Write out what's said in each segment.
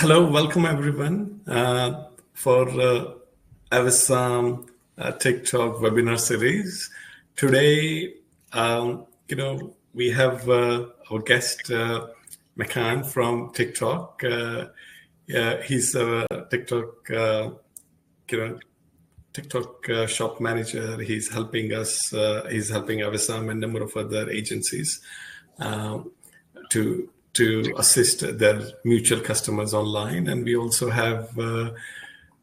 Hello, welcome everyone for Avasam TikTok webinar series. Today, we have our guest Makan from TikTok. He's a TikTok shop manager. He's helping us. He's helping Avasam and a number of other agencies to assist their mutual customers online. And we also have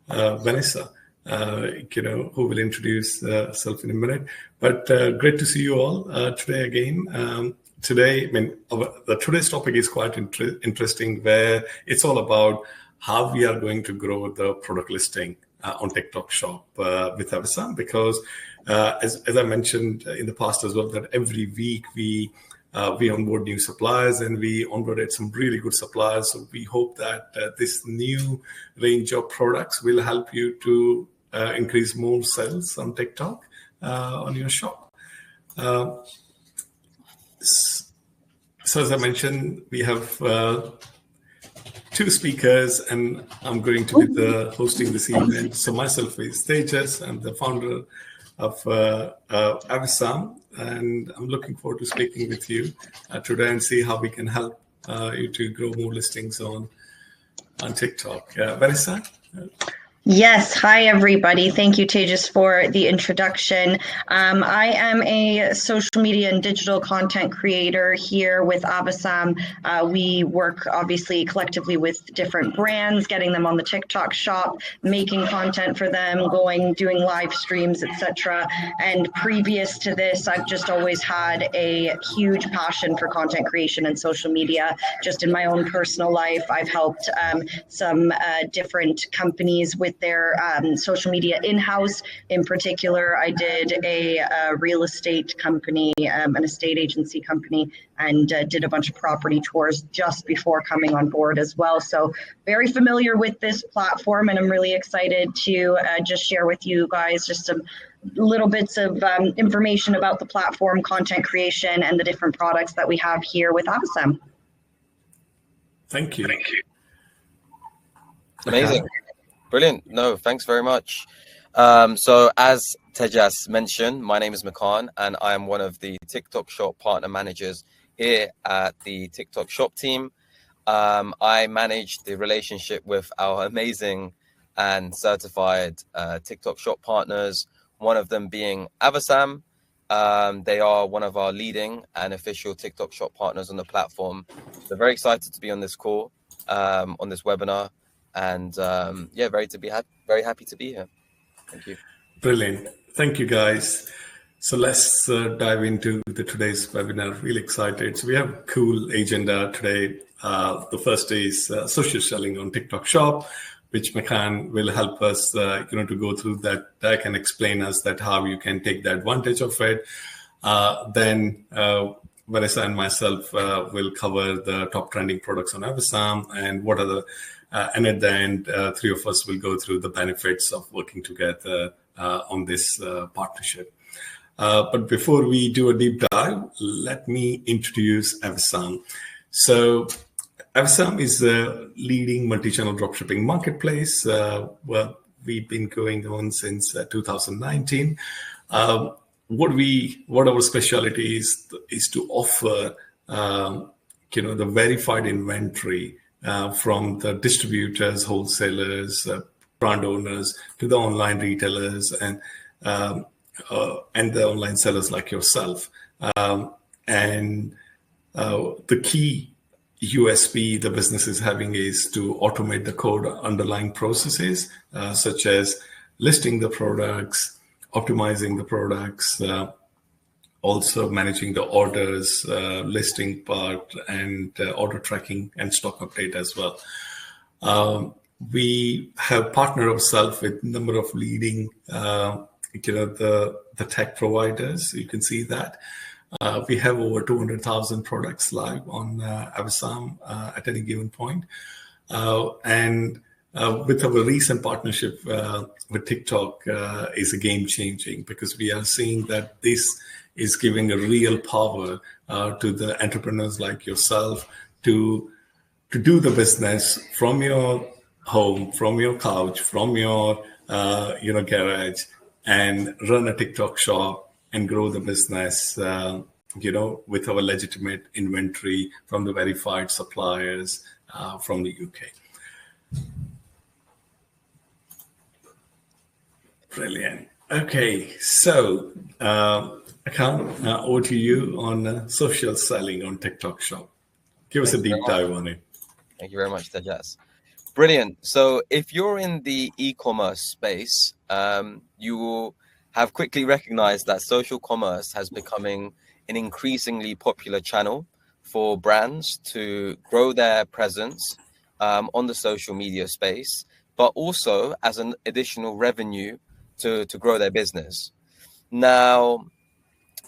Vanessa, who will introduce herself in a minute. But great to see you all today again. Today's topic is quite interesting, where it's all about how we are going to grow the product listing on TikTok Shop with Avasam, because as I mentioned in the past as well, that every week we onboard new suppliers, and we onboarded some really good suppliers. So we hope that this new range of products will help you to increase more sales on TikTok on your shop. So as I mentioned, we have two speakers, and I'm going to be hosting this event. So myself is Tejas. I'm the founder of Avasam, and I'm looking forward to speaking with you today and see how we can help you to grow more listings on TikTok. Vanessa? Yes. Hi, everybody. Thank you, Tejas, for the introduction. I am a social media and digital content creator here with Avasam. We work obviously collectively with different brands, getting them on the TikTok shop, making content for them, doing live streams, etc. And previous to this, I've just always had a huge passion for content creation and social media. Just in my own personal life, I've helped some different companies with their social media in-house. In particular, I did a real estate company, an estate agency company, and did a bunch of property tours just before coming on board as well. So very familiar with this platform, and I'm really excited to just share with you guys just some little bits of information about the platform, content creation, and the different products that we have here with Avasam. Thank you. Amazing. Brilliant. No, thanks very much. So as Tejas mentioned, my name is Makan, and I am one of the TikTok Shop partner managers here at the TikTok Shop team. I manage the relationship with our amazing and certified TikTok Shop partners, one of them being Avasam. They are one of our leading and official TikTok Shop partners on the platform. So very excited to be on this call, on this webinar. And very happy to be here. Thank you. Brilliant. Thank you, guys. So let's dive into today's webinar. Really excited. So we have a cool agenda today. The first is social selling on TikTok Shop, which Makan will help us, to go through that deck and explain us that how you can take the advantage of it. Then Vanessa and myself will cover the top trending products on Avasam and what are the and at the end, three of us will go through the benefits of working together on this partnership. But before we do a deep dive, let me introduce Avasam. So Avasam is the leading multi-channel dropshipping marketplace. We've been going on since 2019. What our specialty is to offer, the verified inventory from the distributors, wholesalers, brand owners to the online retailers and the online sellers like yourself. And the key USP the business is having is to automate the code underlying processes, such as listing the products, optimizing the products, also managing the orders, listing part, and order tracking and stock update as well. We have partnered ourselves with a number of leading, the tech providers. You can see that. We have over 200,000 products live on Avasam at any given point. And with our recent partnership with TikTok is a game changing, because we are seeing that this is giving a real power to the entrepreneurs like yourself to to do the business from your home, from your couch, from your garage, and run a TikTok shop and grow the business. With our legitimate inventory from the verified suppliers from the UK. Brilliant. Okay, so Akan, over to you on social selling on TikTok Shop. Give us a deep dive on it. Thank you very much, Tejas. Brilliant. So if you're in the e-commerce space, you will have quickly recognized that social commerce has becoming an increasingly popular channel for brands to grow their presence on the social media space, but also as an additional revenue to grow their business. Now,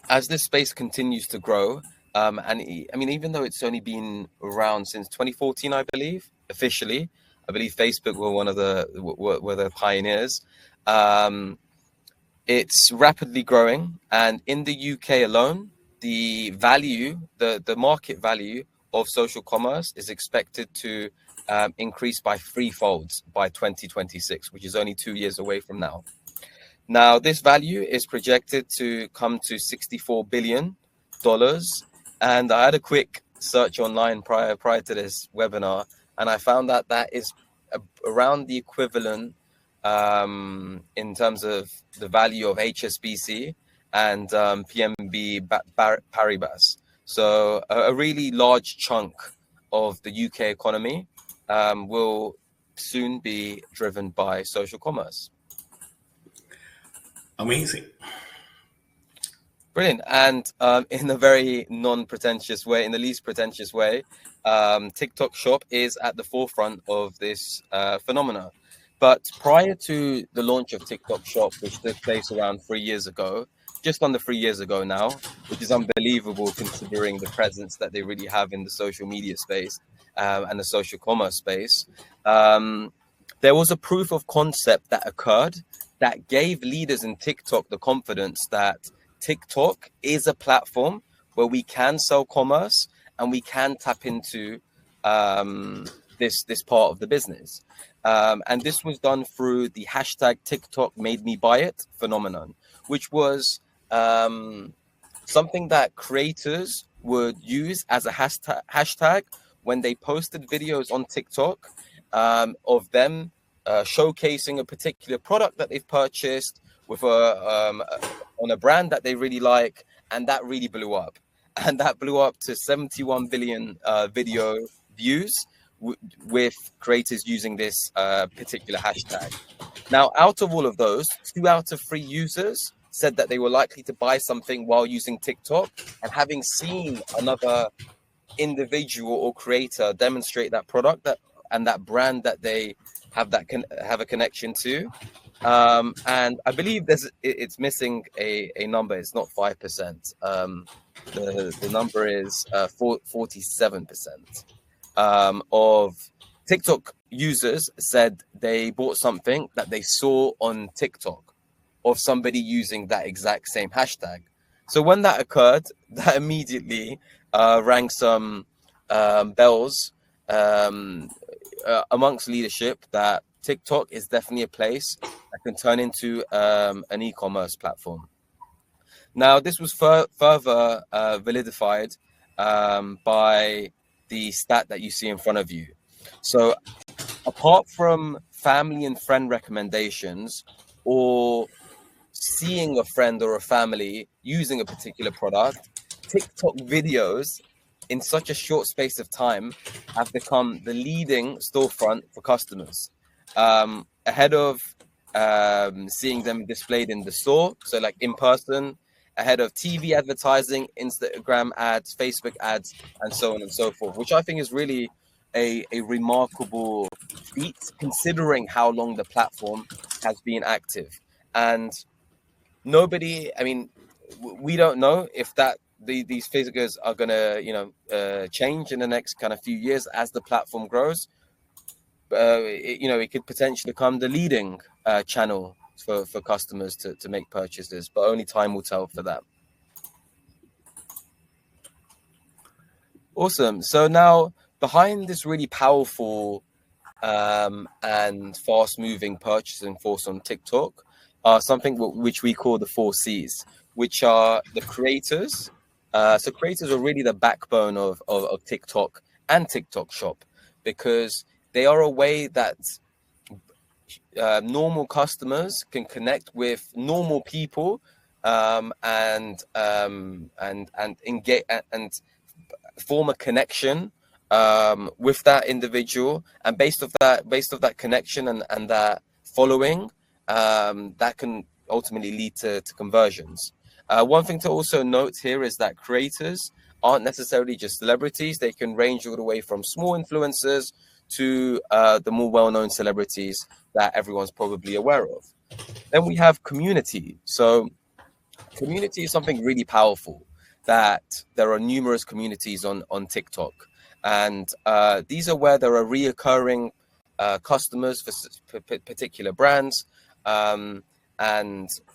as this space continues to grow, even though it's only been around since 2014, I believe, officially, I believe Facebook were the pioneers. It's rapidly growing, and in the UK alone, the market value of social commerce is expected to increase by threefold by 2026, which is only 2 years away from now. Now, this value is projected to come to $64 billion. And I had a quick search online prior to this webinar, and I found that is around the equivalent in terms of the value of HSBC and PNB Paribas. So a really large chunk of the UK economy will soon be driven by social commerce. Amazing. Brilliant. And in a very non-pretentious way, in the least pretentious way, TikTok Shop is at the forefront of this phenomena. But prior to the launch of TikTok Shop, which took place around 3 years ago, just under 3 years ago now, which is unbelievable considering the presence that they really have in the social media space and the social commerce space, there was a proof of concept that occurred that gave leaders in TikTok the confidence that TikTok is a platform where we can sell commerce and we can tap into this part of the business. And this was done through the hashtag TikTok made me buy it phenomenon, which was something that creators would use as a hashtag when they posted videos on TikTok of them showcasing a particular product that they've purchased with on a brand that they really like, and that really blew up. And that blew up to 71 billion video views with creators using this particular hashtag. Now, out of all of those, 2 out of 3 users said that they were likely to buy something while using TikTok, and having seen another individual or creator demonstrate that product and that brand that they have a connection to. And I believe it's missing a number. It's not 5%. The number is 47% of TikTok users said they bought something that they saw on TikTok of somebody using that exact same hashtag. So when that occurred, that immediately rang some bells amongst leadership that TikTok is definitely a place that can turn into an e-commerce platform. Now, this was further validified by the stat that you see in front of you. So apart from family and friend recommendations or seeing a friend or a family using a particular product, TikTok videos in such a short space of time have become the leading storefront for customers. Ahead of seeing them displayed in the store, so like in person, ahead of TV advertising, Instagram ads, Facebook ads, and so on and so forth, which I think is really a remarkable feat considering how long the platform has been active. And we don't know if these figures are going to change in the next kind of few years as the platform grows. It could potentially become the leading channel for customers to make purchases, but only time will tell for that. Awesome. So now behind this really powerful and fast-moving purchasing force on TikTok are something which we call the 4 Cs, which are the creators. So creators are really the backbone of TikTok and TikTok Shop, because they are a way that normal customers can connect with normal people, and engage and form a connection with that individual, and based of that connection and that following, that can ultimately lead to conversions. One thing to also note here is that creators aren't necessarily just celebrities. They can range all the way from small influencers to the more well-known celebrities that everyone's probably aware of. Then we have community. So community is something really powerful, that there are numerous communities on TikTok, and these are where there are reoccurring customers for particular brands, and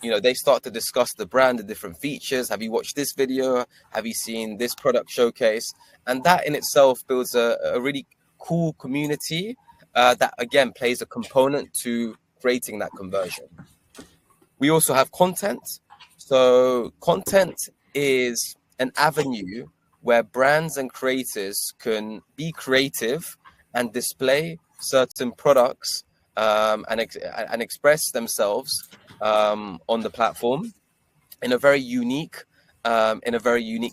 they start to discuss the brand, the different features. Have you watched this video? Have you seen this product showcase? And that in itself builds a really cool community that again plays a component to creating that conversion. We also have content. So content is an avenue where brands and creators can be creative and display certain products, and express themselves on the platform in a very unique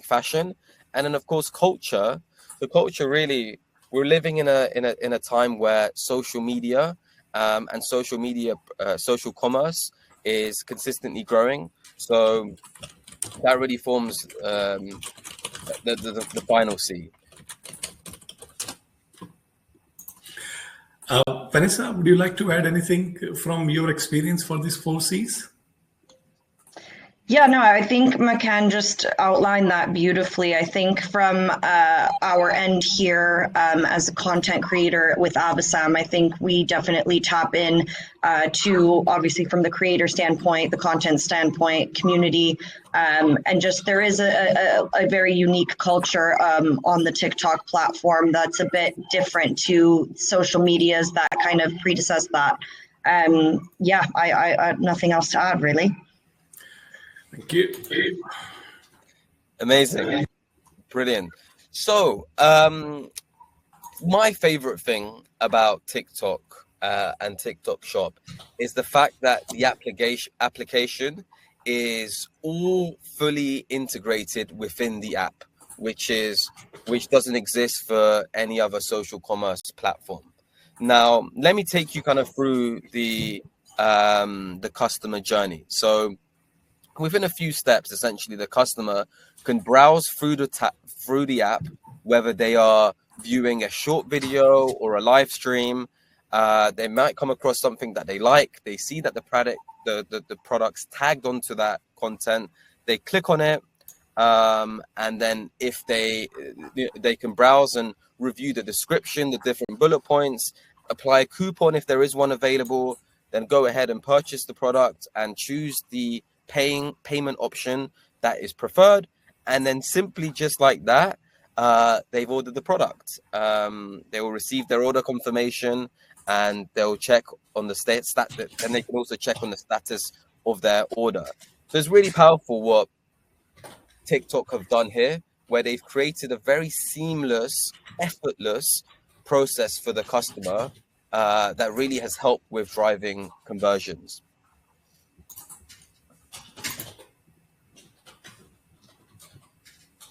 fashion. And then of course culture. The culture, really, we're living in a time where social media and social commerce is consistently growing. So that really forms the final C. Vanessa, would you like to add anything from your experience for these 4 Cs? Yeah, no, I think McCann just outlined that beautifully. I think from our end here, as a content creator with Avasam, I think we definitely tap in to, obviously from the creator standpoint, the content standpoint, community, and just there is a very unique culture on the TikTok platform that's a bit different to social medias that kind of predecess that. Yeah, I nothing else to add, really. Thank you. Amazing. Brilliant. So my favorite thing about TikTok and TikTok Shop is the fact that the application is all fully integrated within the app, which doesn't exist for any other social commerce platform. Now, let me take you kind of through the customer journey. So within a few steps, essentially, the customer can browse through the app, whether they are viewing a short video or a live stream. They might come across something that they like. They see that the product's tagged onto that content. They click on it, and then if they can browse and review the description, the different bullet points, apply a coupon if there is one available, then go ahead and purchase the product and choose the payment option that is preferred, and then simply just like that, they've ordered the product. They will receive their order confirmation, and they'll check on the stat, and they can also check on the status of their order. So it's really powerful what TikTok have done here, where they've created a very seamless, effortless process for the customer that really has helped with driving conversions.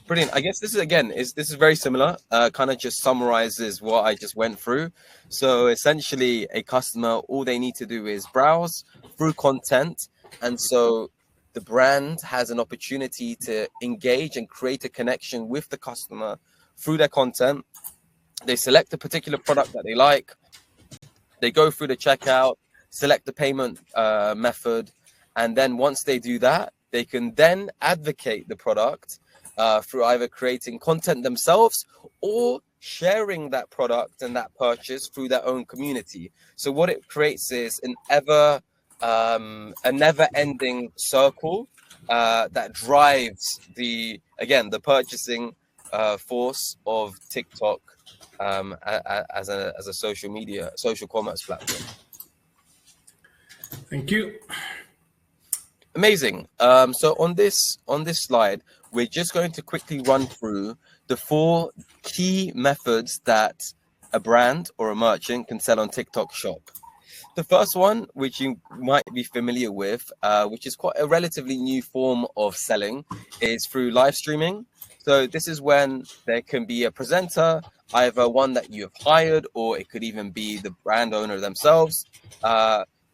Brilliant. I guess this is very similar. Kind of just summarizes what I just went through. So essentially, a customer, all they need to do is browse through content, and so the brand has an opportunity to engage and create a connection with the customer through their content. They select a particular product that they like. They go through the checkout, select the payment method, and then once they do that, they can then advocate the product through either creating content themselves or sharing that product and that purchase through their own community. So what it creates is a never-ending circle that drives the purchasing force of TikTok as a social commerce platform. Thank you. Amazing. So on this slide, we're just going to quickly run through the 4 key methods that a brand or a merchant can sell on TikTok Shop. The first one, which you might be familiar with, which is quite a relatively new form of selling, is through live streaming. So this is when there can be a presenter, either one that you have hired, or it could even be the brand owner themselves,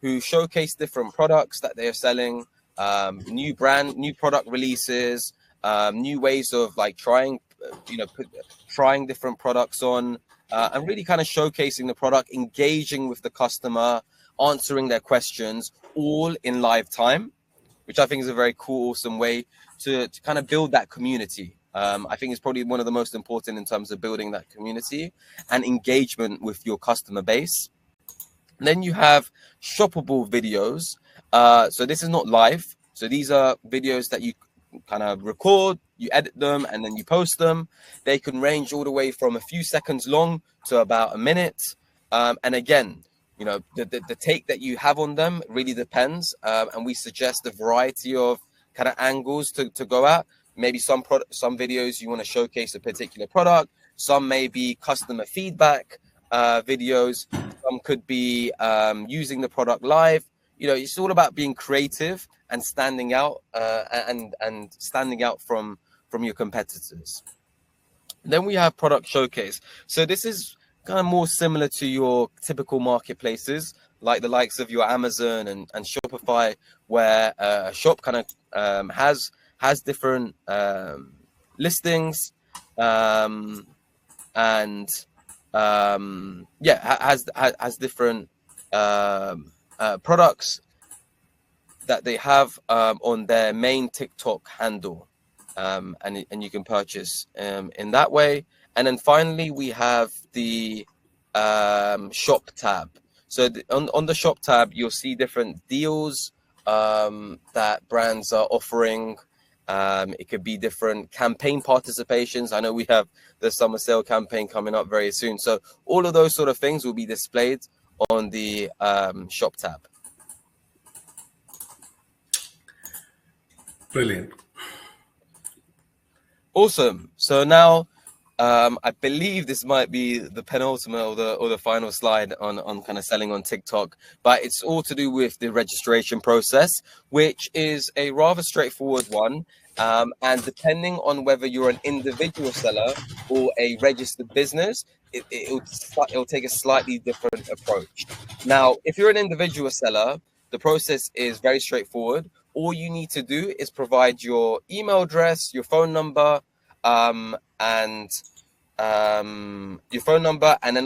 who showcase different products that they are selling, new product releases, new ways of like trying different products on, and really kind of showcasing the product, engaging with the customer, answering their questions, all in live time, which I think is a very cool, awesome way to kind of build that community. I think it's probably one of the most important in terms of building that community and engagement with your customer base. And then you have shoppable videos. So this is not live. So these are videos that you kind of record, you edit them, and then you post them. They can range all the way from a few seconds long to about a minute. And again, you know, the take that you have on them really depends. And we suggest a variety of kind of angles to go at. Maybe some videos you want to showcase a particular product. Some may be customer feedback videos. Some could be using the product live. You know, it's all about being creative and standing out and standing out from your competitors. Then we have product showcase. So this is kind of more similar to your typical marketplaces, like the likes of your Amazon and Shopify, where a shop kind of has different listings and has different products that they have on their main TikTok handle, and you can purchase in that way. And then finally, we have the shop tab. So on the shop tab, you'll see different deals that brands are offering. It could be different campaign participations. I know we have the summer sale campaign coming up very soon. So all of those sort of things will be displayed on the shop tab. Brilliant. Awesome. So now I believe this might be the penultimate or the final slide on kind of selling on TikTok, but it's all to do with the registration process, which is a rather straightforward one. And depending on whether you're an individual seller or a registered business, it'll take a slightly different approach. Now, if you're an individual seller, the process is very straightforward. All you need to do is provide your email address, your phone number, and then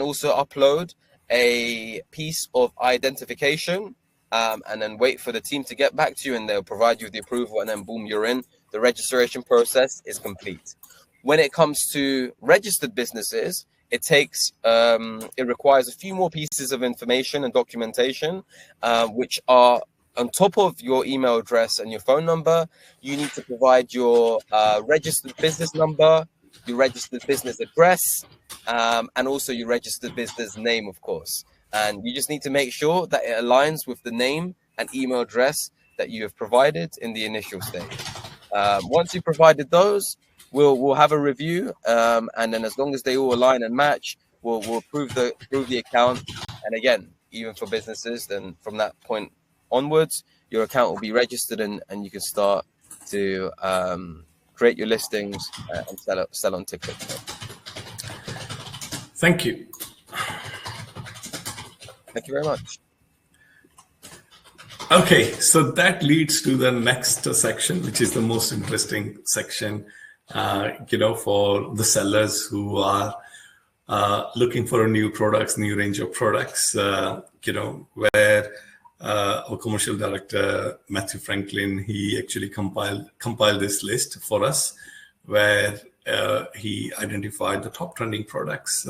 also upload a piece of identification, and then wait for the team to get back to you, and they'll provide you with the approval, and then boom, you're in. The registration process is complete. When it comes to registered businesses, it requires a few more pieces of information and documentation, which are on top of your email address and your phone number. You need to provide your registered business number, your registered business address, and also your registered business name, of course. And you just need to make sure that it aligns with the name and email address that you have provided in the initial stage. Once you've provided those, we'll have a review, and then as long as they all align and match, we'll approve the account. And again, even for businesses, then from that point onwards, your account will be registered, and you can start to create your listings and sell on TikTok. Thank you. Thank you very much. Okay, so that leads to the next section, which is the most interesting section, for the sellers who are looking for a new range of products, where our commercial director, Matthew Franklin, he actually compiled this list for us, where he identified the top trending products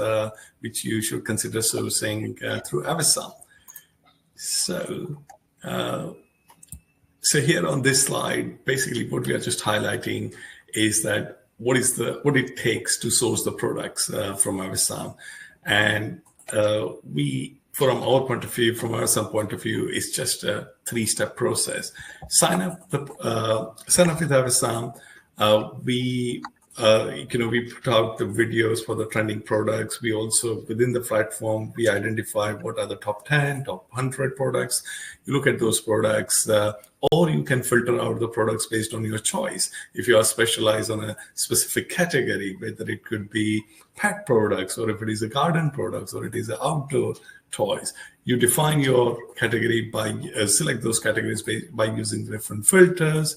which you should consider sourcing through Avasam. So here on this slide, basically what we are just highlighting is that what it takes to source the products from Avasam. And from our point of view, from Avasam point of view, it's just a 3-step process. Sign up with Avasam. We put out the videos for the trending products. We also, within the platform, we identify what are the top 10, top 100 products. You look at those products, or you can filter out the products based on your choice. If you are specialized on a specific category, whether it could be pet products, or if it is a garden products, or it is outdoor toys, you define your category by select those categories by using different filters,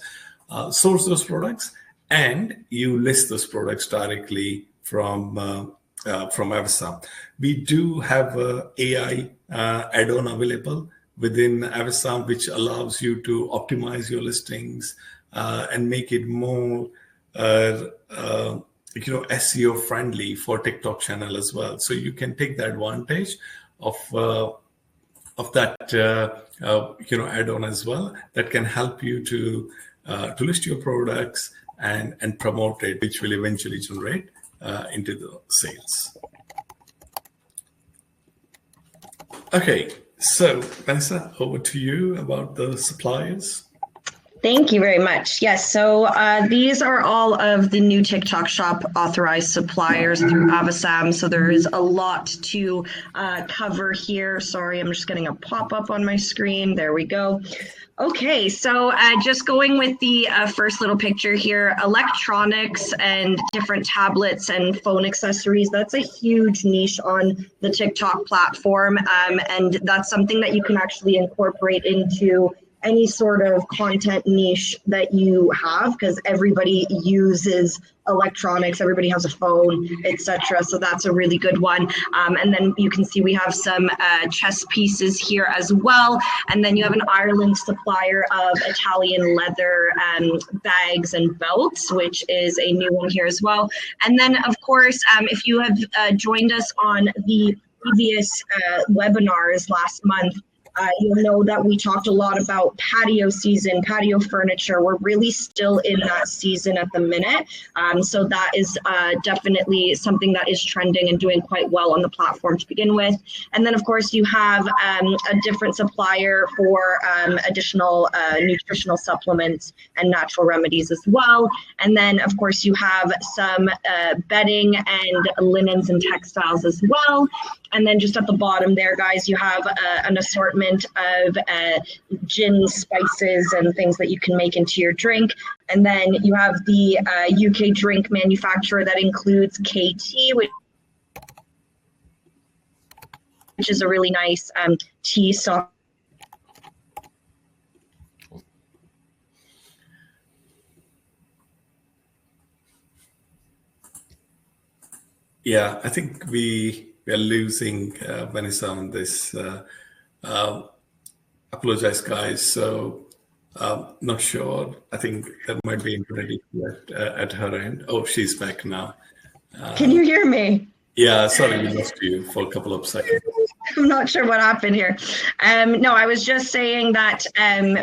source those products, and you list those products directly from Avasam. We do have a AI add-on available within Avasam, which allows you to optimize your listings and make it more SEO friendly for TikTok channel as well. So you can take the advantage of that add-on as well. That can help you to list your products and promote it, which will eventually generate into the sales. Okay, so Vanessa, over to you about the suppliers. Thank you very much. Yes, so these are all of the new TikTok Shop authorized suppliers through Avasam. So there is a lot to cover here. Sorry, I'm just getting a pop-up on my screen. There we go. Okay, so just going with the first little picture here, electronics and different tablets and phone accessories, that's a huge niche on the TikTok platform. And that's something that you can actually incorporate into any sort of content niche that you have, because everybody uses electronics, everybody has a phone, etc. So that's a really good one. And then you can see we have some chess pieces here as well. And then you have an Ireland supplier of Italian leather bags and belts, which is a new one here as well. And then, of course, if you have joined us on the previous webinars last month, you'll know that we talked a lot about patio season, patio furniture. We're really still in that season at the minute. So that is definitely something that is trending and doing quite well on the platform to begin with. And then, of course, you have a different supplier for additional nutritional supplements and natural remedies as well. And then, of course, you have some bedding and linens and textiles as well. And then just at the bottom there, guys, you have an assortment of gin, spices, and things that you can make into your drink. And then you have the UK drink manufacturer that includes KT, which is a really nice tea soft. Yeah, I think we are losing Vanessa on this. Apologize, guys. So not sure. I think there might be internet at her end. Oh, she's back now. Can you hear me? Yeah, sorry, we lost you for a couple of seconds. I'm not sure what happened here. No, I was just saying that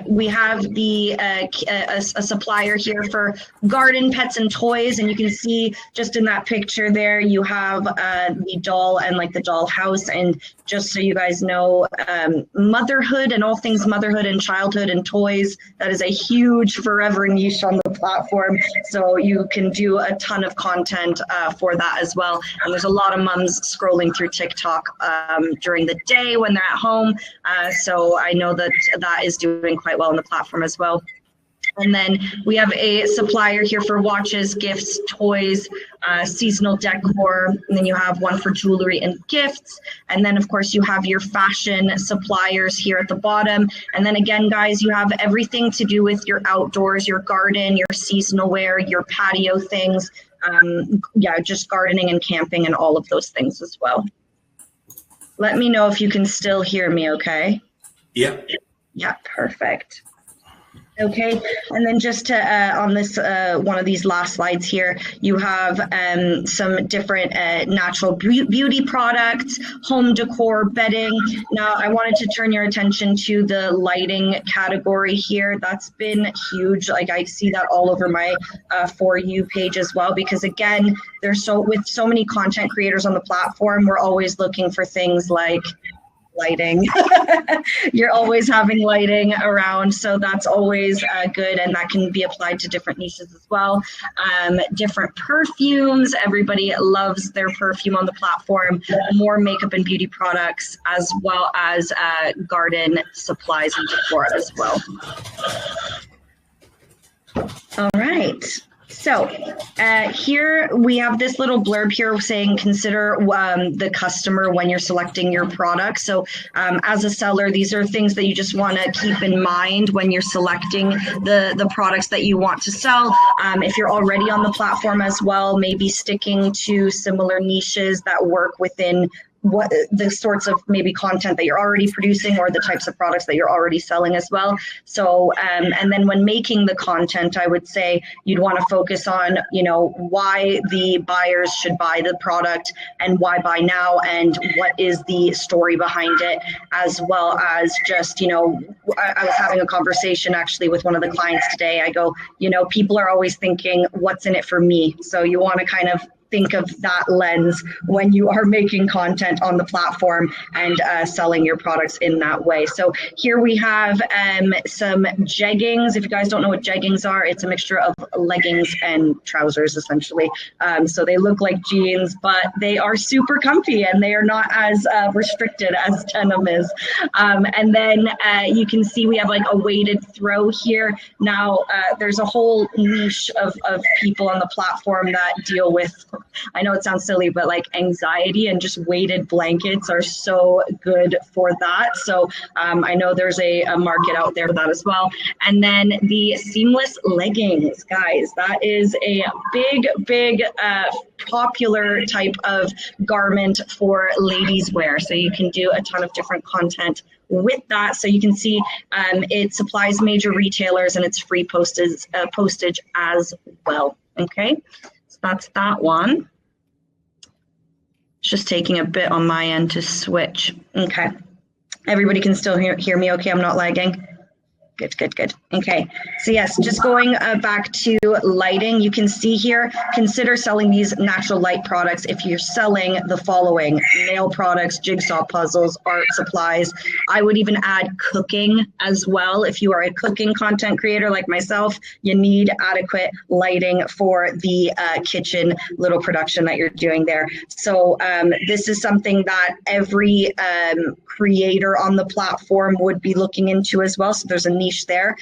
we have a supplier here for garden, pets, and toys. And you can see just in that picture there, you have the doll and like the doll house. And just so you guys know, motherhood and all things motherhood and childhood and toys, that is a huge forever niche on the platform. So you can do a ton of content for that as well. And there's a lot of moms scrolling through TikTok during the day when they're at home. So I know that that is doing quite well on the platform as well. And then we have a supplier here for watches, gifts, toys, seasonal decor. And then you have one for jewelry and gifts. And then, of course, you have your fashion suppliers here at the bottom. And then again, guys, you have everything to do with your outdoors, your garden, your seasonal wear, your patio things. Yeah, just gardening and camping and all of those things as well. Let me know if you can still hear me, okay? Yeah. Yeah, perfect. Okay, and then just to on this one of these last slides here, you have some different natural beauty products, home decor, bedding. Now, I wanted to turn your attention to the lighting category here. That's been huge. Like I see that all over my For You page as well, because again, there's with so many content creators on the platform, we're always looking for things like lighting. You're always having lighting around, so that's always good, and that can be applied to different niches as well. Different perfumes, everybody loves their perfume on the platform. More makeup and beauty products, as well as garden supplies and decor as well. All right. So here we have this little blurb here saying consider the customer when you're selecting your product. So as a seller, these are things that you just want to keep in mind when you're selecting the products that you want to sell. If you're already on the platform as well, maybe sticking to similar niches that work within what the sorts of maybe content that you're already producing or the types of products that you're already selling as well. So, and then when making the content, I would say you'd want to focus on, why the buyers should buy the product and why buy now and what is the story behind it, as well as just, I was having a conversation actually with one of the clients today. I go, people are always thinking, what's in it for me? So you want to kind of think of that lens when you are making content on the platform and selling your products in that way. So here we have some jeggings. If you guys don't know what jeggings are, it's a mixture of leggings and trousers essentially. So they look like jeans, but they are super comfy and they are not as restricted as denim is. And then you can see we have like a weighted throw here. Now there's a whole niche of people on the platform that deal with, I know it sounds silly, but like anxiety, and just weighted blankets are so good for that. So I know there's a market out there for that as well. And then the seamless leggings, guys, that is a big popular type of garment for ladies wear. So you can do a ton of different content with that. So you can see it supplies major retailers and it's free postage as well. Okay. That's that one. It's just taking a bit on my end to switch. Okay. Everybody can still hear me okay? I'm not lagging? Good. Okay, so yes, just going back to lighting, you can see here, consider selling these natural light products if you're selling the following: nail products, jigsaw puzzles, art supplies. I would even add cooking as well. If you are a cooking content creator like myself, you need adequate lighting for the kitchen little production that you're doing there. So this is something that every creator on the platform would be looking into as well. So there's a niche there,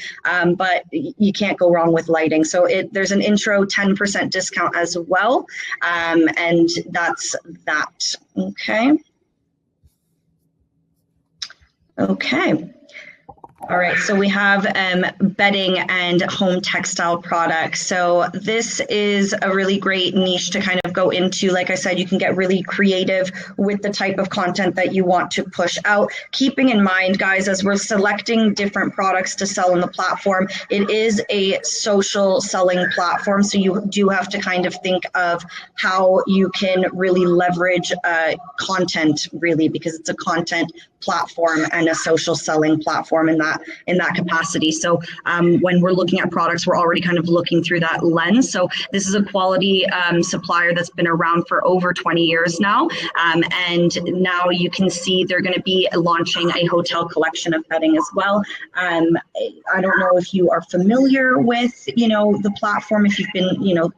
but you can't go wrong with lighting. So there's an intro 10% discount as well. And that's that. Okay. All right, so we have bedding and home textile products. So this is a really great niche to kind of go into. Like I said, you can get really creative with the type of content that you want to push out. Keeping in mind, guys, as we're selecting different products to sell on the platform, it is a social selling platform. So you do have to kind of think of how you can really leverage content, really, because it's a content platform and a social selling platform in that capacity. So when we're looking at products, we're already kind of looking through that lens. So this is a quality supplier that's been around for over 20 years now. And now you can see they're going to be launching a hotel collection of bedding as well. I don't know if you are familiar with, the platform, if you've been,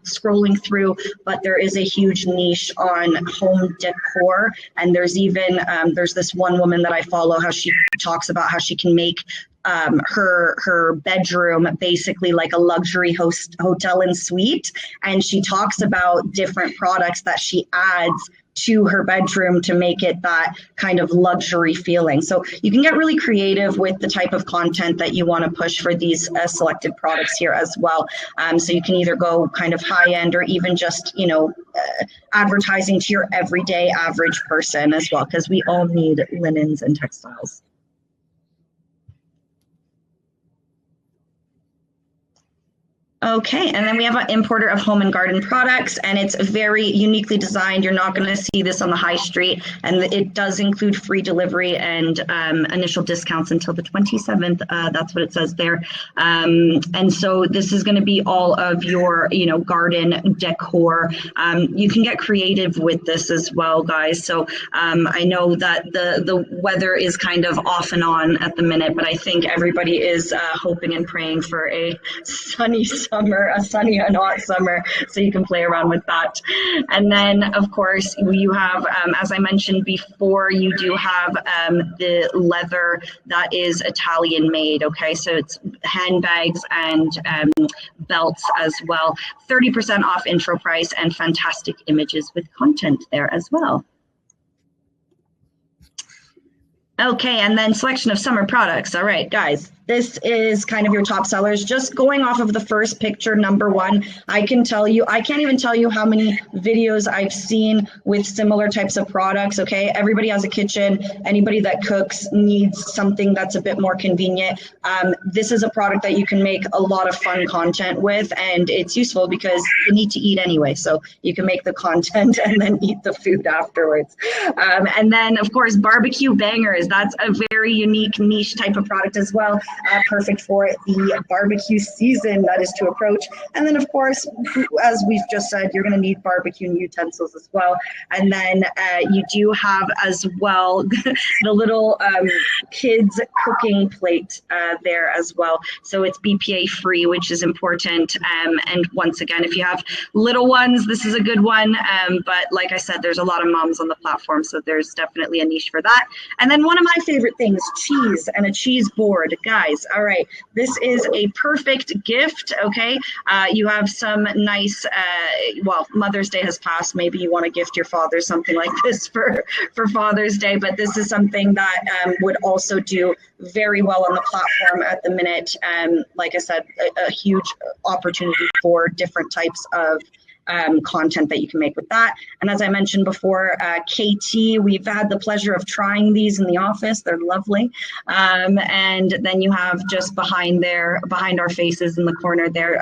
scrolling through, but there is a huge niche on home decor. And there's even, there's this one woman that I follow, how she talks about how she can make her bedroom basically like a luxury hotel and suite. And she talks about different products that she adds to her bedroom to make it that kind of luxury feeling. So you can get really creative with the type of content that you want to push for these selected products here as well. So you can either go kind of high end or even just, advertising to your everyday average person as well, because we all need linens and textiles. Okay, and then we have an importer of home and garden products, and it's very uniquely designed. You're not going to see this on the high street, and it does include free delivery and initial discounts until the 27th. That's what it says there. And so this is going to be all of your, garden decor. You can get creative with this as well, guys. So I know that the weather is kind of off and on at the minute, but I think everybody is hoping and praying for a sunny summer, a sunny and hot summer, so you can play around with that. And then, of course, you have, as I mentioned before, you do have the leather that is Italian made, okay? So it's handbags and belts as well. 30% off intro price and fantastic images with content there as well. Okay, and then selection of summer products. All right, guys, this is kind of your top sellers. Just going off of the first picture, number one, I can't even tell you how many videos I've seen with similar types of products, okay? Everybody has a kitchen. Anybody that cooks needs something that's a bit more convenient. This is a product that you can make a lot of fun content with, and it's useful because you need to eat anyway, so you can make the content and then eat the food afterwards. And then, of course, barbecue bangers. That's a very unique niche type of product as well. Perfect for the barbecue season that is to approach. And then, of course, as we've just said, you're going to need barbecue utensils as well. And then you do have as well the little kids cooking plate there as well. So it's BPA free, which is important. And once again, if you have little ones, this is a good one. But like I said, there's a lot of moms on the platform, so there's definitely a niche for that. And then one of my favorite things, cheese and a cheese board. Guys, all right, this is a perfect gift, okay? You have some nice, well, Mother's Day has passed. Maybe you want to gift your father something like this for Father's Day, but this is something that would also do very well on the platform at the minute. Like I said, a huge opportunity for different types of content that you can make with that. And as I mentioned before, KT, we've had the pleasure of trying these in the office. They're lovely. And then you have just behind our faces in the corner there,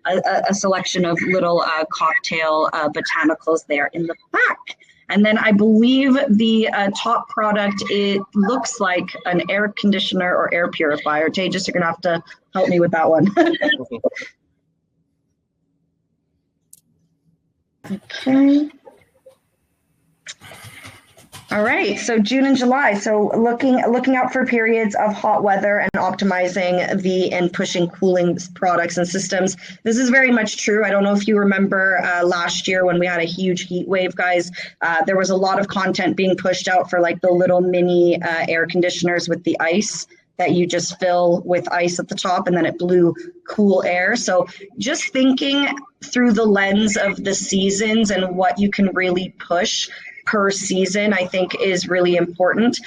a selection of little cocktail botanicals there in the back. And then I believe the top product, it looks like an air conditioner or air purifier. Tejas, you're going to have to help me with that one. Okay. All right, so June and July. So looking out for periods of hot weather and optimizing and pushing cooling products and systems. This is very much true. I don't know if you remember last year when we had a huge heat wave, guys. There was a lot of content being pushed out for like the little mini air conditioners with the ice that you just fill with ice at the top and then it blew cool air. So just thinking through the lens of the seasons and what you can really push per season, I think is really important.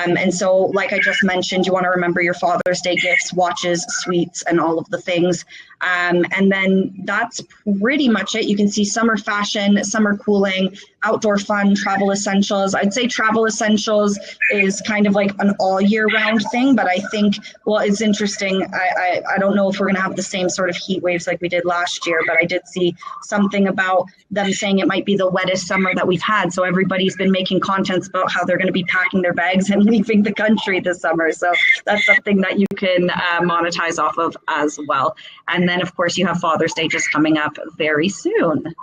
And so, like I just mentioned, you want to remember your Father's Day gifts, watches, sweets, and all of the things. And then that's pretty much it. You can see summer fashion, summer cooling, outdoor fun, travel essentials. I'd say travel essentials is kind of like an all year round thing, but I think, well, it's interesting. I don't know if we're going to have the same sort of heat waves like we did last year, but I did see something about them saying it might be the wettest summer that we've had. So everybody's been making contents about how they're going to be packing their bags and leaving the country this summer. So that's something that you can monetize off of as well. And then, of course, you have Father's Day just coming up very soon.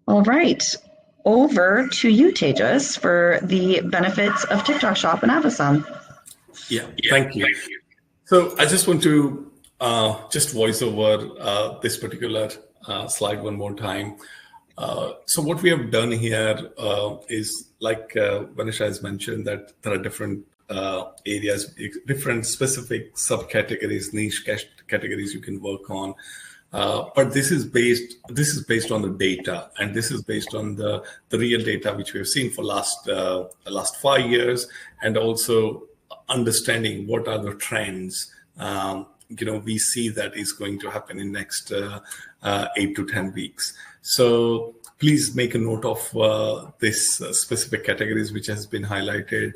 All right, over to you, Tejas, for the benefits of TikTok Shop and Avasam. Yeah, thank you. So I just want to just voice over this particular slide one more time. So what we have done here is, like Vanisha has mentioned, that there are different areas, different specific subcategories, niche categories you can work on. But this is based on the data, and this is based on the real data which we have seen for last 5 years, and also understanding what are the trends we see that is going to happen in next 8 to 10 weeks. So please make a note of this specific categories which has been highlighted.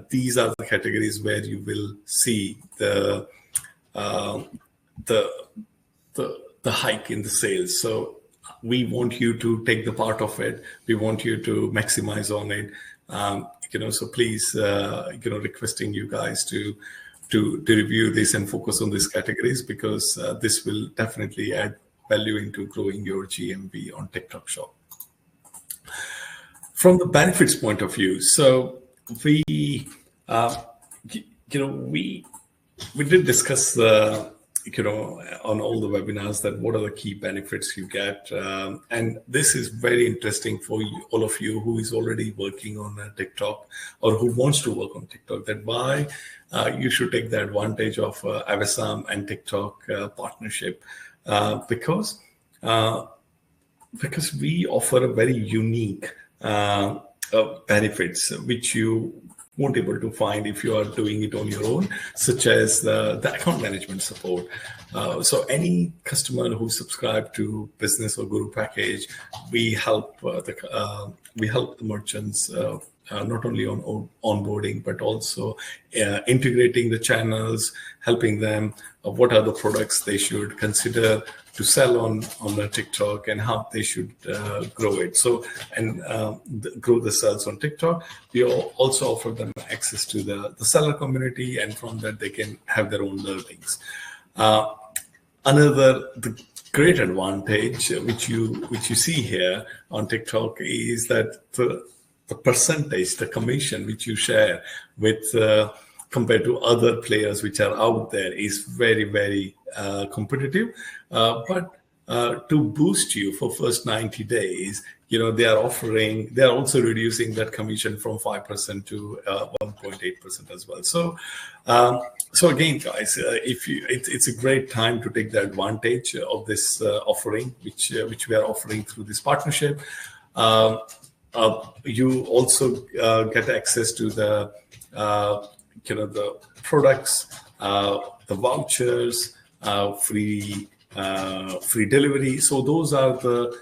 These are the categories where you will see the the hike in the sales. So we want you to take the part of it. We want you to maximize on it. So please, requesting you guys to review this and focus on these categories, because this will definitely add value into growing your GMV on TikTok Shop. From the benefits point of view, so we did discuss on all the webinars that what are the key benefits you get, and this is very interesting for all of you who is already working on TikTok or who wants to work on TikTok, that why you should take the advantage of Avasam and TikTok partnership, because we offer a very unique benefits which you won't able to find if you are doing it on your own, such as the account management support. So any customer who subscribe to business or guru package, we help the merchants not only on onboarding, but also integrating the channels, helping them what are the products they should consider to sell on the TikTok and how they should grow it. So, and grow the sales on TikTok. We also offer them access to the seller community, and from that they can have their own learnings. The great advantage which you see here on TikTok is that the percentage, the commission which you share with compared to other players which are out there is very, very competitive. But to boost you for first 90 days, they are also reducing that commission from 5% to 1.8% as well. So again, guys, it's a great time to take the advantage of this offering, which we are offering through this partnership. You also get access to the products, the vouchers, free delivery. So those are the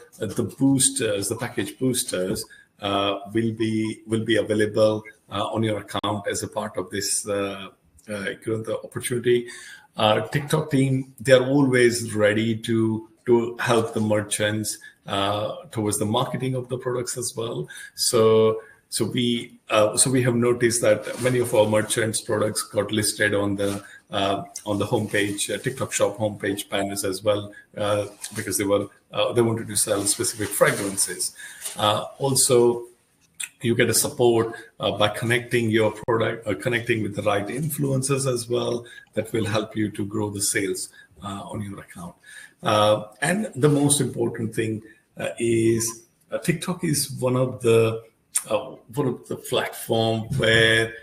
boosters, the package boosters will be available on your account as a part of this the opportunity. TikTok team, they're always ready to help the merchants towards the marketing of the products as well. So we have noticed that many of our merchants' products got listed on the homepage, TikTok Shop homepage banners as well, because they wanted to sell specific fragrances. Also, you get a support by connecting your product or connecting with the right influencers as well. That will help you to grow the sales on your account. And the most important thing is TikTok is one of the platform where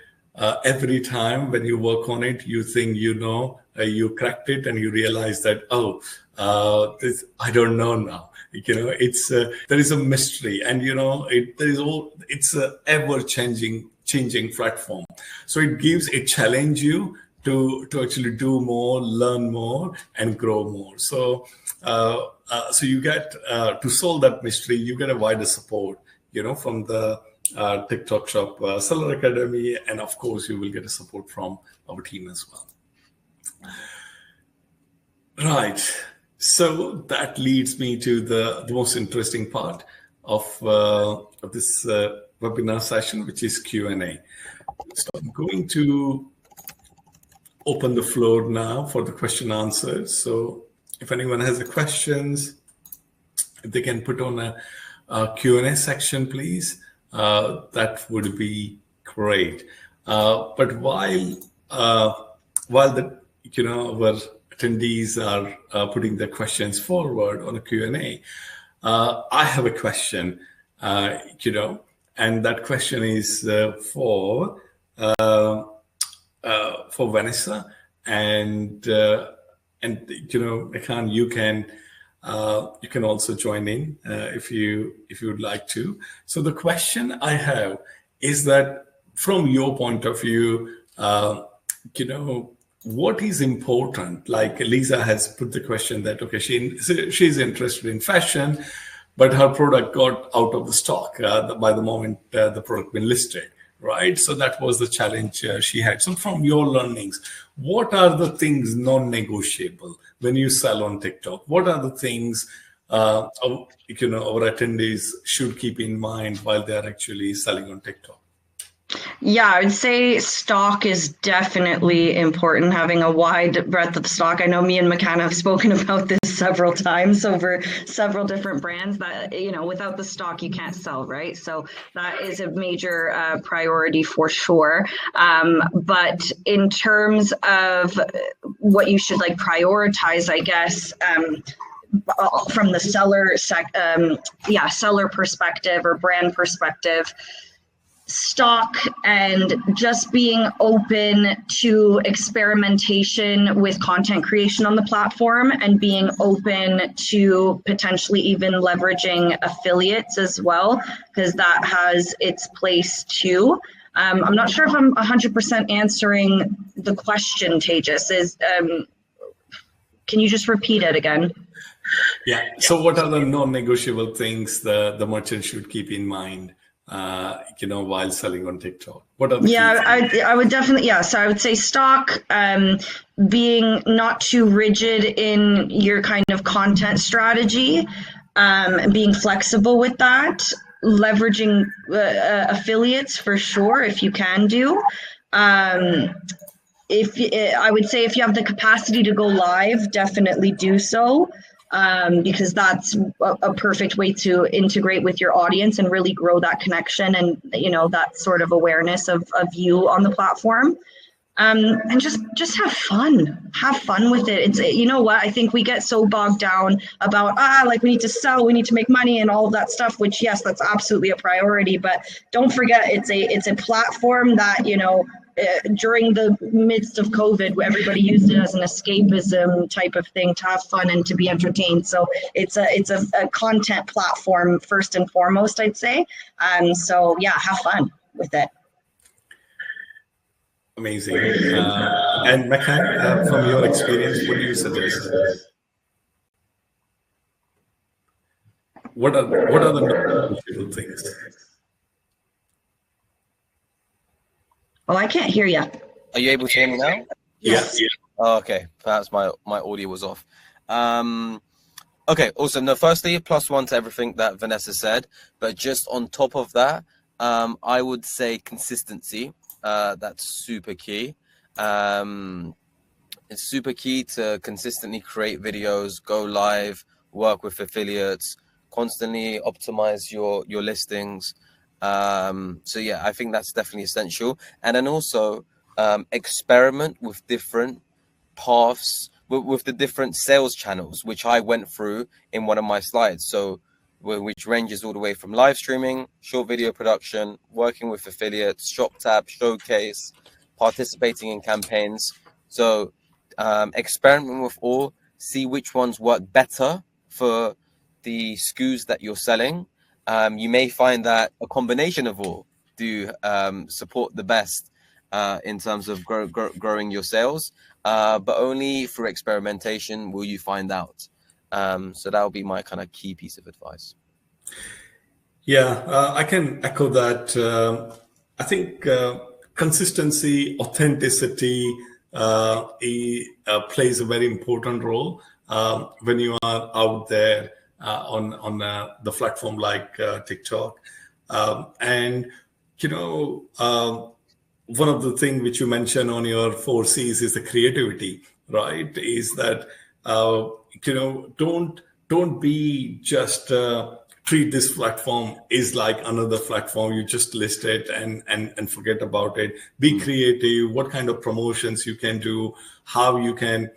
every time when you work on it, you think you cracked it, and you realize that I don't know now. It's there is a mystery, and it's a ever changing platform. So it challenge you to actually do more, learn more, and grow more. So you get to solve that mystery. You get a wider support, from the TikTok Shop Seller Academy, and of course you will get a support from our team as well. Right. So that leads me to the most interesting part of this webinar session, which is Q&A. So I'm going to open the floor now for the question answers. So if anyone has any questions, if they can put on a Q&A section, please, that would be great. But while the our attendees are putting their questions forward on a Q&A, I have a question, and that question is for Vanessa, and Mekan, you can also join in if you would like to. So the question I have is that from your point of view, what is important? Like Lisa has put the question that, okay, she's interested in fashion, but her product got out of the stock by the moment the product been listed. right? So that was the challenge she had. So from your learnings, what are the things non-negotiable when you sell on TikTok? What are the things our attendees should keep in mind while they are actually selling on TikTok? Yeah, I would say stock is definitely important, having a wide breadth of stock. I know me and McCann have spoken about this several times over several different brands that, without the stock, you can't sell, right? So that is a major priority for sure. But in terms of what you should prioritize, I guess, from the seller perspective or brand perspective, stock and just being open to experimentation with content creation on the platform, and being open to potentially even leveraging affiliates as well, because that has its place too. I'm not sure if I'm 100% answering the question, Tejas. Can you just repeat it again? Yeah. So what are the non-negotiable things the merchant should keep in mind while selling on TikTok? What are the key things? I would definitely, so I would say stock, being not too rigid in your kind of content strategy, being flexible with that, leveraging affiliates for sure if you can do. I would say if you have the capacity to go live, definitely do so. Because that's a perfect way to integrate with your audience and really grow that connection and, that sort of awareness of you on the platform. And just have fun with it. It's, what, I think we get so bogged down about, we need to sell, we need to make money and all of that stuff, which, yes, that's absolutely a priority, but don't forget it's a platform that, during the midst of COVID, everybody used it as an escapism type of thing, to have fun and to be entertained. So it's a content platform first and foremost, I'd say. So yeah, have fun with it. Amazing. And McCann, from your experience, what do you suggest? What are the non-negotiable things? Oh, I can't hear you. Are you able to hear me now? Yes. Yeah. Oh, okay. Perhaps my audio was off. Okay, awesome. No, firstly, +1 to everything that Vanessa said. But just on top of that, I would say consistency. That's super key. It's super key to consistently create videos, go live, work with affiliates, constantly optimize your listings. So yeah, I think that's definitely essential. And then also experiment with different paths, with the different sales channels, which I went through in one of my slides. So which ranges all the way from live streaming, short video production, working with affiliates, shop tab, showcase, participating in campaigns. So experiment with all, see which ones work better for the SKUs that you're selling. You may find that a combination of all do support the best in terms of growing your sales, but only through experimentation will you find out. So that will be my kind of key piece of advice. Yeah, I can echo that. I think consistency, authenticity plays a very important role when you are out there on the platform like TikTok. And, one of the things which you mentioned on your 4 C's is the creativity, right? Is that, don't be just treat this platform is like another platform. You just list it and forget about it. Be creative. What kind of promotions you can do, how you can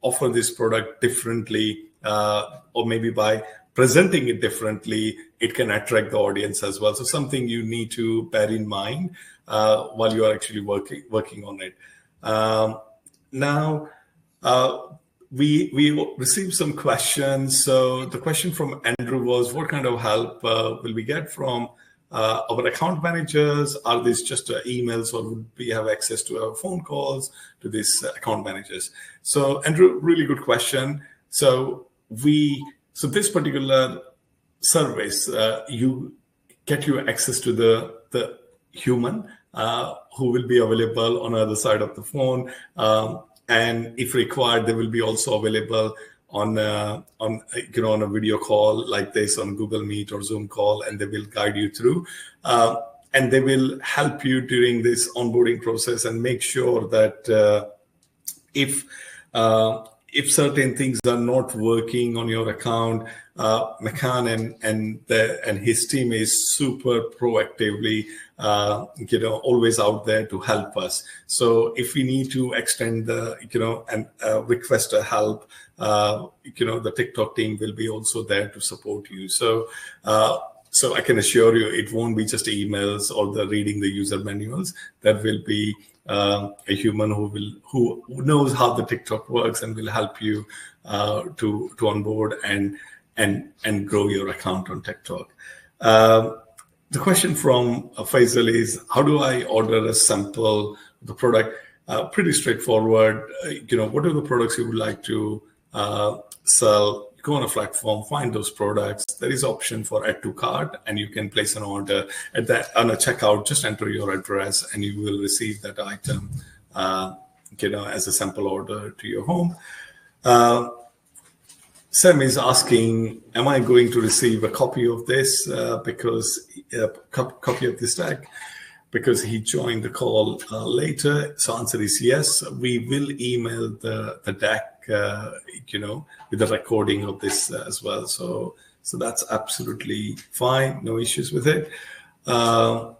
offer this product differently, or maybe by presenting it differently, it can attract the audience as well. So something you need to bear in mind while you are actually working on it. Now, we received some questions. So the question from Andrew was, what kind of help will we get from our account managers? Are these just emails, or would we have access to our phone calls to these account managers? So Andrew, really good question. So this particular service, you get your access to the the human who will be available on the other side of the phone, and if required, they will be also available on a video call like this on Google Meet or Zoom call, and they will guide you through. And they will help you during this onboarding process and make sure that if certain things are not working on your account, Makan and his team is super proactively, always out there to help us. So if we need to extend and request a help, the TikTok team will be also there to support you. So I can assure you, it won't be just emails or the reading the user manuals. There will be a human who knows how the TikTok works and will help you to onboard and grow your account on TikTok. The question from Faisal is, how do I order a sample of the product? Pretty straightforward. What are the products you would like to sell? Go on a platform, find those products. There is option for add to cart, and you can place an order on a checkout. Just enter your address, and you will receive that item, as a sample order to your home. Sam is asking, am I going to receive a copy of this copy of this deck? Because he joined the call later. So answer is yes. We will email the deck, with the recording of this as well. So that's absolutely fine. No issues with it. The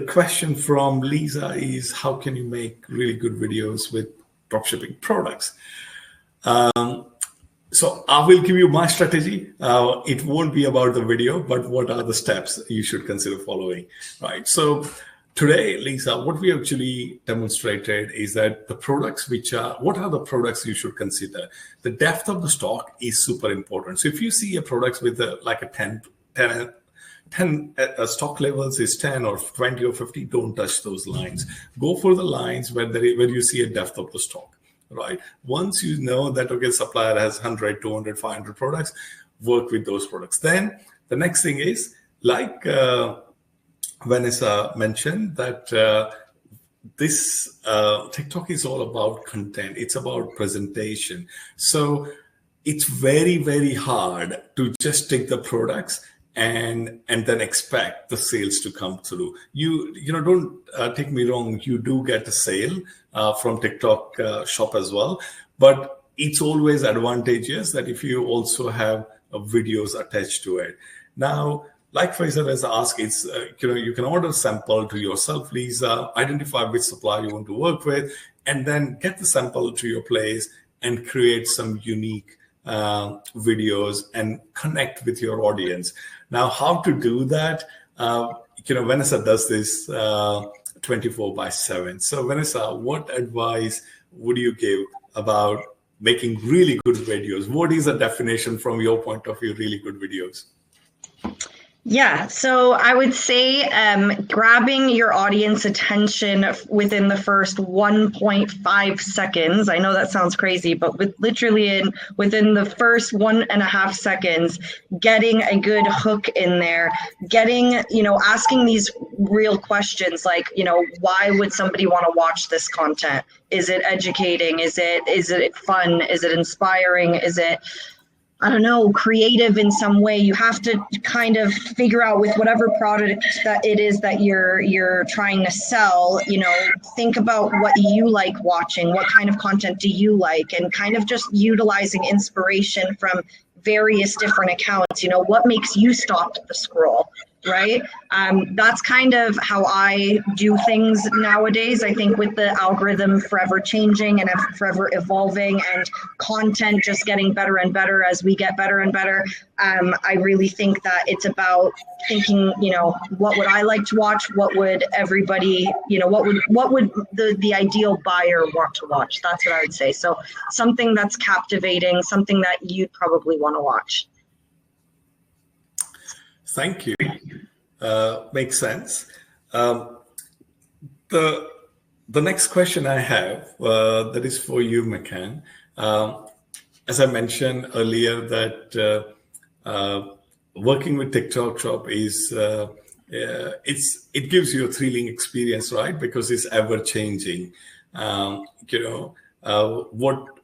question from Lisa is, how can you make really good videos with dropshipping products? So I will give you my strategy. It won't be about the video, but what are the steps you should consider following, right? So today, Lisa, what we actually demonstrated is that what are the products you should consider? The depth of the stock is super important. So if you see a product with a 10 stock levels is 10 or 20 or 50, don't touch those lines. Go for the lines where you see a depth of the stock. Right. Once you know that, okay, supplier has 100, 200, 500 products, work with those products. Then the next thing is, like Vanessa mentioned, that this TikTok is all about content. It's about presentation. So it's very, very hard to just take the products and then expect the sales to come through. Don't take me wrong. You do get a sale from TikTok shop as well, but it's always advantageous that if you also have videos attached to it. Now, like Faisal has asked, it's you can order sample to yourself, Lisa, identify which supplier you want to work with, and then get the sample to your place and create some unique videos and connect with your audience. Now, how to do that? Vanessa does this 24/7. So Vanessa, what advice would you give about making really good videos? What is the definition from your point of view, really good videos? Yeah, so I would say grabbing your audience attention within the first 1.5 seconds. I know that sounds crazy, but within the first 1.5 seconds, getting a good hook in there, asking these real questions like, why would somebody want to watch this content? Is it educating? Is it fun? Is it inspiring? Is it, I don't know, creative in some way? You have to kind of figure out with whatever product that it is that you're trying to sell, think about what you like watching, what kind of content do you like, and kind of just utilizing inspiration from various different accounts. What makes you stop the scroll, right? That's kind of how I do things nowadays. I think with the algorithm forever changing and forever evolving and content just getting better and better as we get better and better, I really think that it's about thinking, what would I like to watch? What would everybody, what would the ideal buyer want to watch? That's what I would say. So something that's captivating, something that you'd probably want to watch. Thank you. Makes sense. The next question I have that is for you, Makan. As I mentioned earlier, that working with TikTok Shop is it gives you a thrilling experience, right? Because it's ever changing.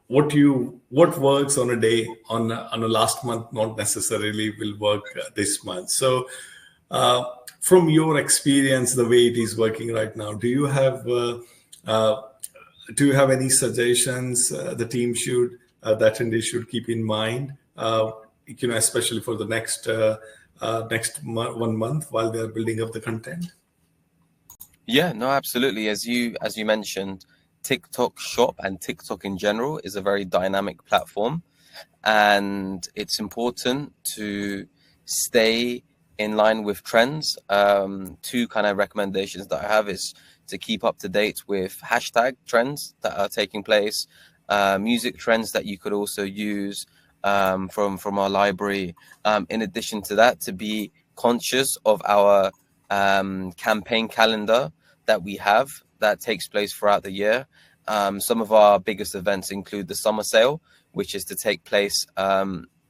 What works on a day on a last month not necessarily will work this month. So from your experience, the way it is working right now, do you have any suggestions the team should that attendees should keep in mind, especially for the next 1 month while they're building up the content? Yeah, no, absolutely. As you mentioned, TikTok Shop and TikTok in general is a very dynamic platform, and it's important to stay in line with trends. Two kind of recommendations that I have is to keep up to date with hashtag trends that are taking place, music trends that you could also use from our library. In addition to that, to be conscious of our campaign calendar that we have that takes place throughout the year. Some of our biggest events include the summer sale, which is to take place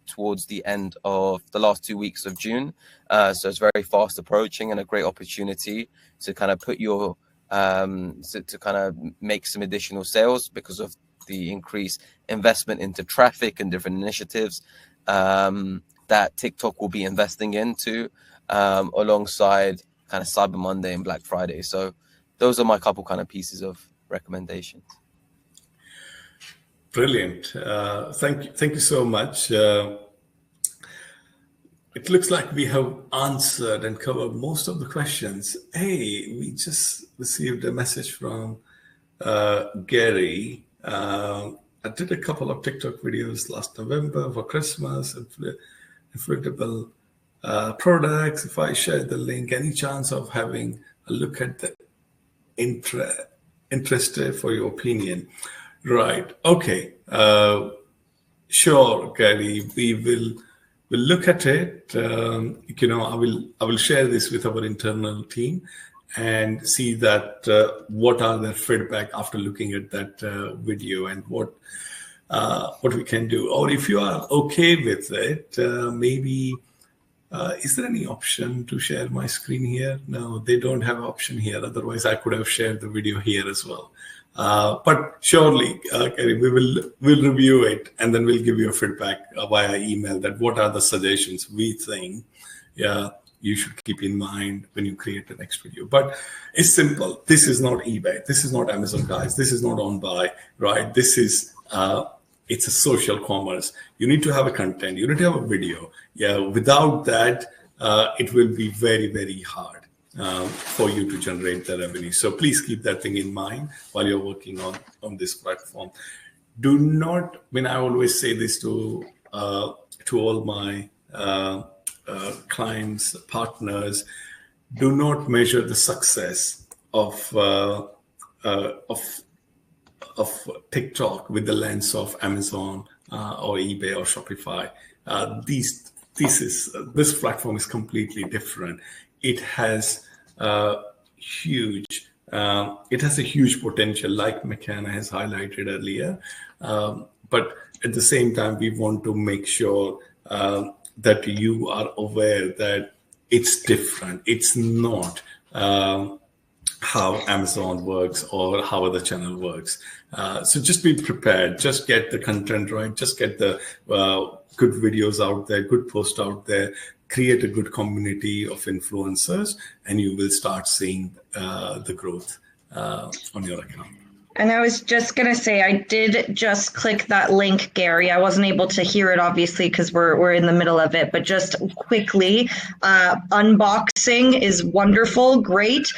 towards the end of the last 2 weeks of June. So it's very fast approaching and a great opportunity to kind of put your to kind of make some additional sales because of the increased investment into traffic and different initiatives that TikTok will be investing into alongside kind of Cyber Monday and Black Friday. So those are my couple kind of pieces of recommendations. Brilliant. Thank you so much. It looks like we have answered and covered most of the questions. Hey, we just received a message from Gary. I did a couple of TikTok videos last November for Christmas, inflatable products. If I share the link, any chance of having a look at the interested for your opinion? Right. Okay. Sure, Gary. We'll look at it. I will share this with our internal team and see that what are their feedback after looking at that video and what we can do. Or if you are okay with it, maybe is there any option to share my screen here? No, they don't have an option here. Otherwise, I could have shared the video here as well. But surely, Gary, we'll review it and then we'll give you a feedback via email that what are the suggestions we think you should keep in mind when you create the next video. But it's simple. This is not eBay. This is not Amazon, guys. This is not on buy, right? This is it's a social commerce. You need to have a content. You need to have a video. Yeah. Without that, it will be very, very hard for you to generate the revenue. So please keep that thing in mind while you're working on this platform. Do not, when I always say this to all my clients, partners, do not measure the success of TikTok with the lens of Amazon or eBay or Shopify. This platform is completely different. It has a huge potential, like McKenna has highlighted earlier. But at the same time, we want to make sure that you are aware that it's different. It's not how Amazon works or how other channel works. So just be prepared. Just get the content right. Just get the good videos out there, good posts out there. Create a good community of influencers, and you will start seeing the growth on your account. And I was just going to say, I did just click that link, Gary. I wasn't able to hear it, obviously, because we're in the middle of it. But just quickly, unboxing is wonderful, great.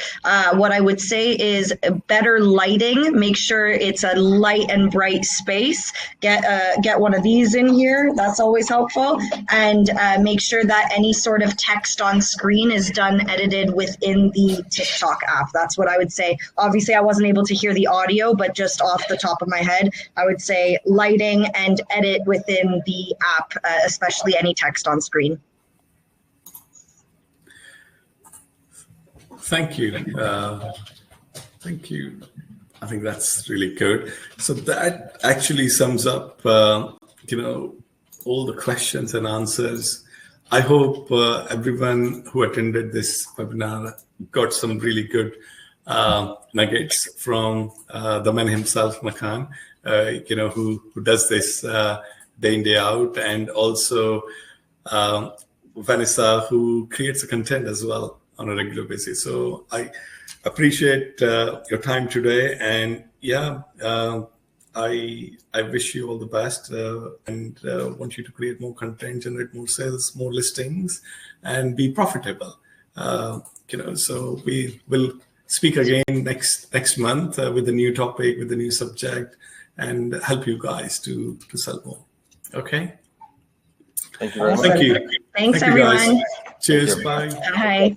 What I would say is better lighting. Make sure it's a light and bright space. Get one of these in here. That's always helpful. And make sure that any sort of text on screen is done edited within the TikTok app. That's what I would say. Obviously, I wasn't able to hear the audio, but just off the top of my head, I would say lighting and edit within the app, especially any text on screen. Thank you. Thank you. I think that's really good. So that actually sums up, all the questions and answers. I hope everyone who attended this webinar got some really good nuggets from the man himself, Makan, who does this day in, day out, and also Vanessa, who creates the content as well on a regular basis. So I appreciate your time today, and I wish you all the best, and want you to create more content, generate more sales, more listings, and be profitable. So we will speak again next month with a new topic, with a new subject, and help you guys to sell more. Okay. Thank you very much. Thank you. Thanks, Thank you, everyone. guys. Cheers. Bye. Bye.